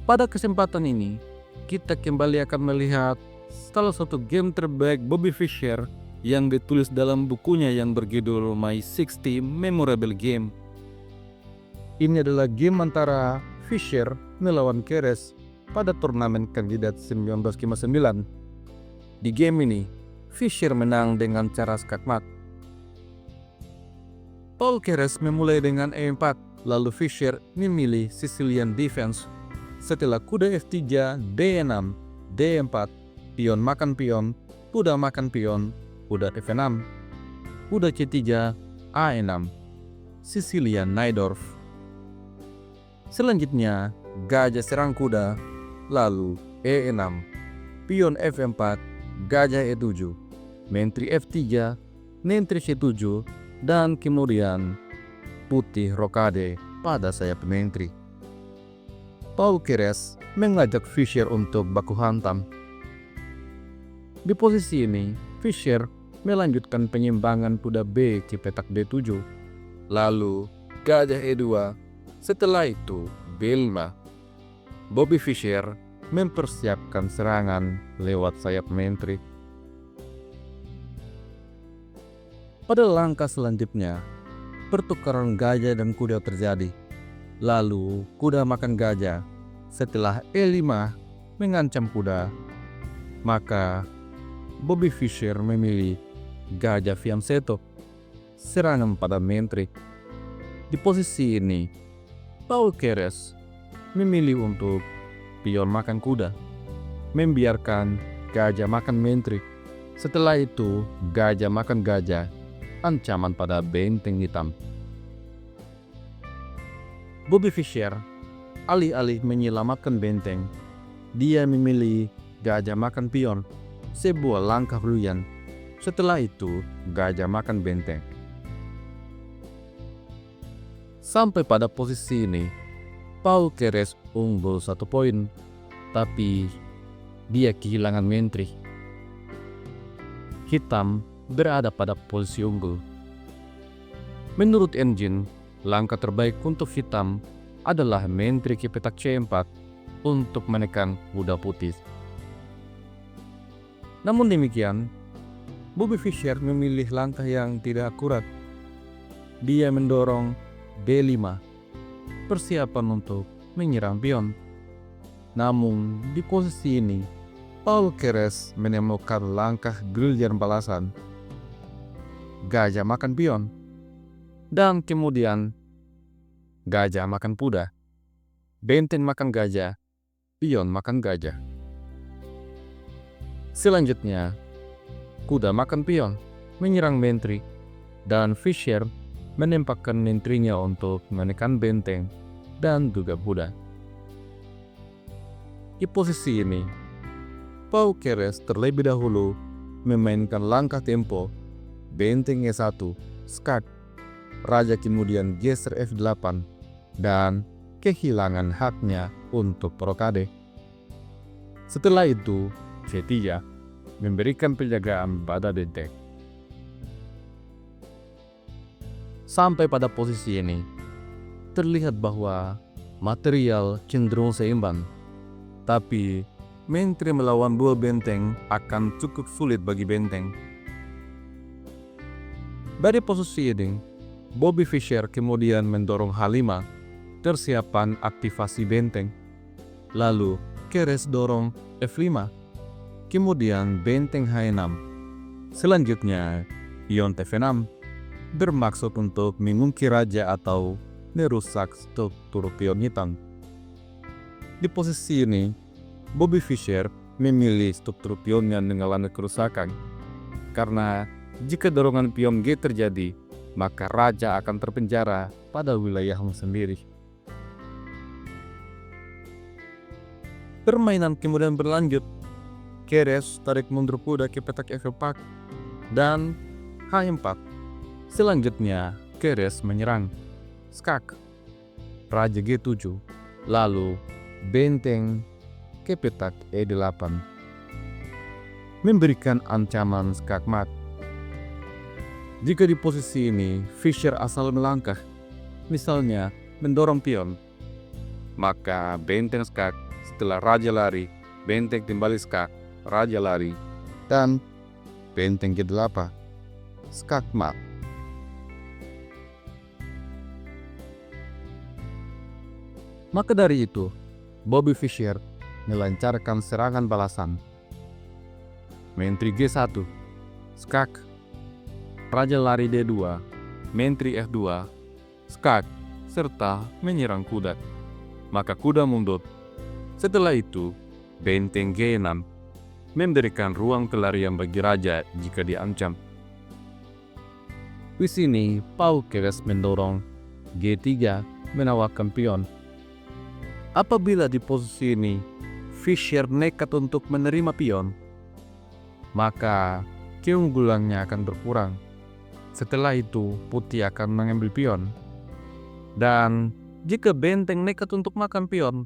Pada kesempatan ini, kita kembali akan melihat salah satu game terbaik Bobby Fischer yang ditulis dalam bukunya yang berjudul My 60 Memorable Game. Ini adalah game antara Fischer melawan Keres pada turnamen kandidat 1959. Di game ini, Fischer menang dengan cara skakmat. Paul Keres memulai dengan E4, lalu Fischer memilih Sicilian Defense. Setelah kuda F3, D6, D4, pion makan pion, kuda makan pion, kuda F6, kuda C3, A6, Sicilian Najdorf. Selanjutnya, gajah serang kuda, lalu E6, pion F4, gajah E7, menteri F3, menteri C7, dan kemudian putih rokade pada sayap menteri. Paul Keres mengajak Fischer untuk baku hantam. Di posisi ini, Fischer melanjutkan penyimbangan kuda B ke petak D7, lalu gajah E2, setelah itu B5. Bobby Fischer mempersiapkan serangan lewat sayap menteri. Pada langkah selanjutnya, pertukaran gajah dan kuda terjadi. Lalu kuda makan gajah. Setelah E5 mengancam kuda, maka Bobby Fischer memilih gajah fianchetto, serangan pada menteri. Di posisi ini, Paul Keres memilih untuk pion makan kuda, membiarkan gajah makan menteri. Setelah itu, gajah makan gajah, ancaman pada benteng hitam. Bobby Fischer, alih-alih menyelamatkan benteng, dia memilih gajah makan pion, sebuah langkah brilian. Setelah itu, gajah makan benteng. Sampai pada posisi ini, Paul Keres unggul 1 poin, tapi dia kehilangan menteri. Hitam berada pada posisi unggul. Menurut engine, langkah terbaik untuk hitam adalah menteri ke petak C4 untuk menekan kuda putih. Namun demikian, Bobby Fischer memilih langkah yang tidak akurat. Dia mendorong B5, persiapan untuk menyerang pion. Namun di posisi ini, Paul Keres menemukan langkah brilian balasan. Gajah makan pion. Dan kemudian gajah makan kuda, benteng makan gajah, pion makan gajah. Selanjutnya, kuda makan pion, menyerang menteri, dan Fischer menempatkan menterinya untuk menekan benteng dan juga kuda. Di posisi ini, Paul Keres terlebih dahulu memainkan langkah tempo, benteng E1, skak. Raja kemudian geser F8 dan kehilangan haknya untuk rokade. Setelah itu, C3 memberikan penjagaan pada benteng. Sampai pada posisi ini, terlihat bahwa material cenderung seimbang, tapi menteri melawan dua benteng akan cukup sulit bagi benteng. Dari posisi ini, Bobby Fischer kemudian mendorong H5, persiapan aktivasi benteng. Lalu Keres dorong F5, kemudian benteng H6. Selanjutnya, pion F6 bermaksud untuk mengungkir raja atau merusak struktur pion hitam. Di posisi ini, Bobby Fischer memilih struktur pion yang mengalami kerusakan, karena jika dorongan pion G terjadi, maka raja akan terpenjara pada wilayahnya sendiri. Permainan kemudian berlanjut. Keres tarik mundur kuda ke petak F4 dan H4. Selanjutnya, Keres menyerang. Skak, raja G7, lalu benteng ke petak E8. Memberikan ancaman skakmat. Jika di posisi ini Fischer asal melangkah, misalnya mendorong pion, maka benteng skak Setelah raja lari, benteng kembali skak, raja lari, dan benteng ke-8 skak mat. Maka dari itu, Bobby Fischer melancarkan serangan balasan. Menteri G1, skak, raja lari D2, menteri F2, skak, serta menyerang kuda. Maka kuda mundur. Setelah itu, benteng G6 memberikan ruang pelarian bagi raja jika diancam. Di sini, Paul Keres mendorong G3 menawarkan pion. Apabila di posisi ini, Fischer nekat untuk menerima pion, maka keunggulannya akan berkurang. Setelah itu, putih akan mengambil pion. Dan jika benteng nekat untuk makan pion,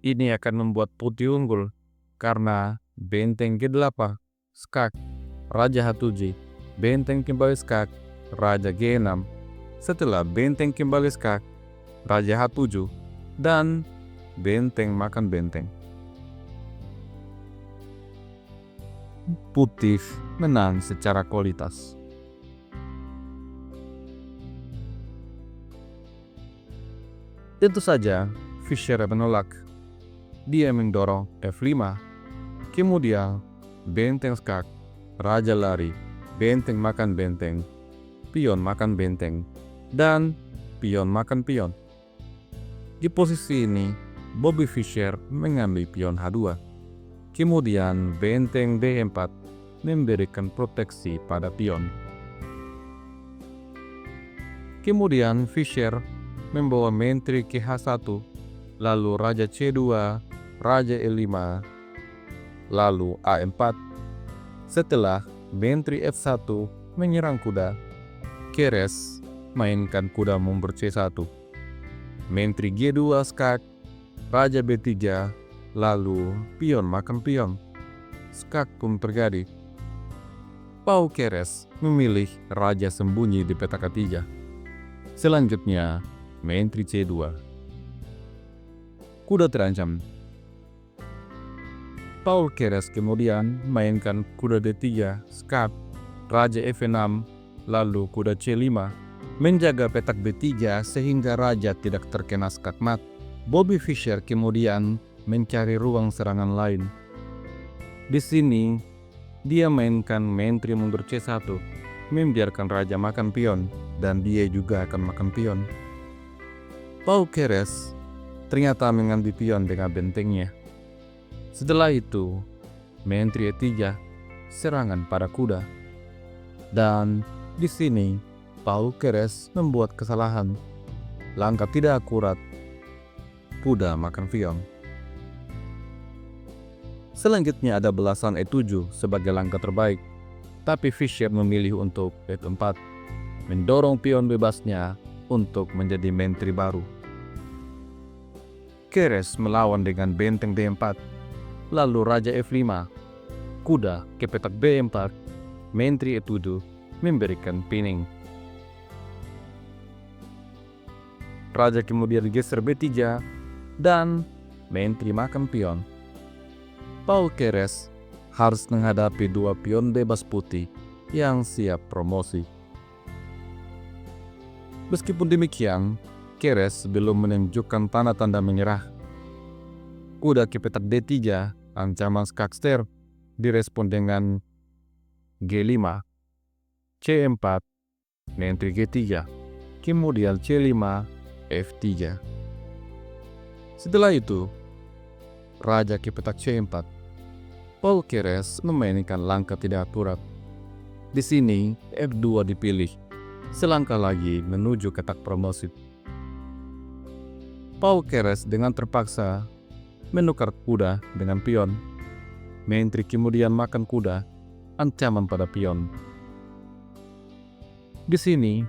ini akan membuat putih unggul karena benteng G8 skak, raja H7, benteng kembali skak, raja G6. Setelah benteng kembali skak, raja H7, dan benteng makan benteng. Putih menang secara kualitas. Tentu saja, Fischer menolak. Dia mendorong F5, kemudian benteng skak, raja lari, benteng makan benteng, pion makan benteng, dan pion makan pion. Di posisi ini, Bobby Fischer mengambil pion H2. Kemudian benteng D4 memberikan proteksi pada pion. Kemudian Fischer membawa menteri ke H1, lalu raja C2, raja E5, lalu A4. Setelah menteri F1 menyerang kuda, Keres mainkan kuda mundur C1. Menteri G2 skak, raja B3, lalu pion makan pion. Skak pun terjadi. Paul Keres memilih raja sembunyi di peta ketiga. Selanjutnya, menteri C2. Kuda terancam. Paul Keres kemudian mainkan kuda D3, skak, raja F6, lalu kuda C5, menjaga petak B3 sehingga raja tidak terkena skak mat. Bobby Fischer kemudian mencari ruang serangan lain. Di sini, dia mainkan menteri mundur C1, membiarkan raja makan pion, dan dia juga akan makan pion. Paul Keres ternyata mengambil pion dengan bentengnya. Setelah itu, menteri E3 serangan pada kuda. Dan di sini, Paul Keres membuat kesalahan. Langkah tidak akurat, kuda makan pion. Selanjutnya ada belasan E7 sebagai langkah terbaik, tapi Fischer memilih untuk F4, mendorong pion bebasnya untuk menjadi menteri baru. Keres melawan dengan benteng D4, lalu raja F5, kuda ke petak B4, menteri E7 memberikan pining. Raja kemudian geser B3 dan menteri makan pion. Paul Keres harus menghadapi dua pion bebas putih yang siap promosi. Meskipun demikian, Keres belum menunjukkan tanda-tanda menyerah. Kuda ke petak D3, ancaman skakster, direspon dengan G5, C4, menteri G3, kemudian C5, F3. Setelah itu, raja ke petak C4. Paul Keres memainkan langkah tidak akurat. Di sini, F2 dipilih, selangkah lagi menuju kotak promosi. Paul Keres dengan terpaksa menukar kuda dengan pion. Menteri kemudian makan kuda, ancaman pada pion. Di sini,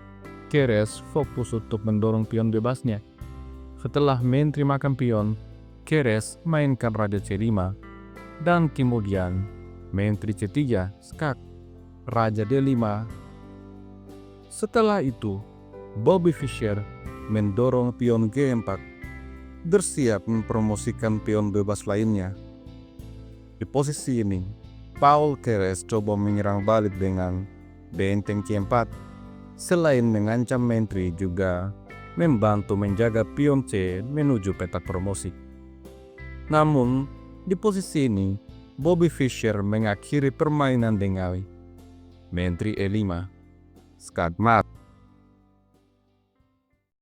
Keres fokus untuk mendorong pion bebasnya. Setelah menteri makan pion, Keres mainkan raja C5, dan kemudian menteri C3 skak, raja D5. Setelah itu, Bobby Fischer mendorong pion G4, bersiap mempromosikan pion bebas lainnya. Di posisi ini, Paul Keres coba menyerang balik dengan benteng keempat. Selain mengancam menteri, juga membantu menjaga pion C menuju petak promosi. Namun, di posisi ini, Bobby Fischer mengakhiri permainan dengan Menteri E5, Skagmat.